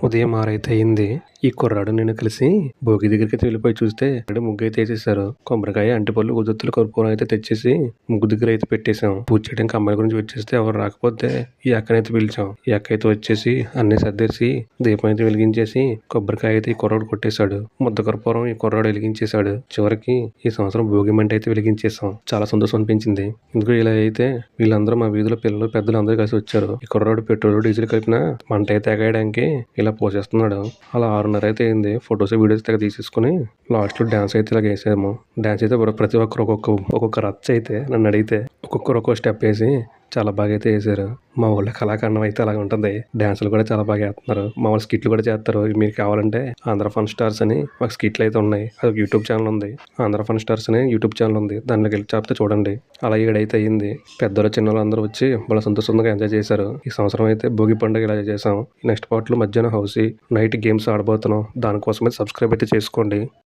ఉదయం 6 అయింది. ఈ కుర్రాడు నేను కలిసి భోగి దగ్గరికైతే వెళ్ళిపోయి చూస్తే ముగ్గు అయితే వేసేసారు. కొబ్బరికాయ, అరటిపళ్ళు, ఉదొత్తులు, కర్పూరం అయితే తెచ్చేసి ముగ్గు దగ్గర అయితే పెట్టేశాం. పూజ చేయడానికి అమ్మాయి గురించి వచ్చేస్తే ఎవరు రాకపోతే ఈ అక్కనైతే పిలిచాం. ఈ అక్క అయితే వచ్చేసి అన్ని సర్దేసి దీపం అయితే వెలిగించేసి కొబ్బరికాయ అయితే ఈ కుర్రాడు కొట్టేశాడు. ముద్ద కర్పూరం ఈ కుర్రాడు వెలిగించేశాడు. చివరికి ఈ సంవత్సరం భోగి మంట అయితే వెలిగించేసాం. చాలా సంతోషం అనిపించింది. ఎందుకు ఇలా అయితే వీళ్ళందరూ మా వీధిలో పిల్లలు పెద్దలు అందరూ కలిసి వచ్చారు. ఈ కుర్రాడు పెట్రోల్ డీజిల్ కలిపిన మంట అయితే ఎగయడానికి ఇలా పోసేస్తున్నాడు. అలా 6:30 అయితే అయింది. ఫొటోస్ వీడియోస్ తెగ తీసేసుకుని లాస్ట్ లో డాన్స్ అయితే ఇలా వేసాము. డాన్స్ అయితే ప్రతి ఒక్కరు ఒక్కొక్క రచ్చ అయితే నన్ను అడిగితే ఒక్కొక్కరు ఒక్కొక్క స్టెప్ వేసి చాలా బాగా అయితే వేసారు. మా ఊళ్ళో కళాఖండం అయితే అలాగ ఉంటుంది. డాన్సులు కూడా చాలా బాగా వేస్తున్నారు. మా వాళ్ళు స్కిట్లు కూడా చేస్తారు. మీరు కావాలంటే ఆంధ్ర ఫన్ స్టార్స్ అని మాకు స్కిట్లు అయితే ఉన్నాయి. అది యూట్యూబ్ ఛానల్ ఉంది. ఆంధ్ర ఫన్ స్టార్స్ అని యూట్యూబ్ ఛానల్ ఉంది. దాంట్లోకి వెళ్ళి చెప్తే చూడండి. అలా ఏడైతే అయింది. పెద్దలు చిన్నలు అందరూ వచ్చి వాళ్ళ సంతోషంగా ఎంజాయ్ చేశారు. ఈ సంవత్సరం అయితే భోగి పండుగ ఇలా చేసాం. నెక్స్ట్ పార్ట్ లో మధ్యాహ్నం హౌసీ నైట్ గేమ్స్ ఆడబోతున్నాం. దానికోసమే సబ్స్క్రైబ్ అయితే చేసుకోండి.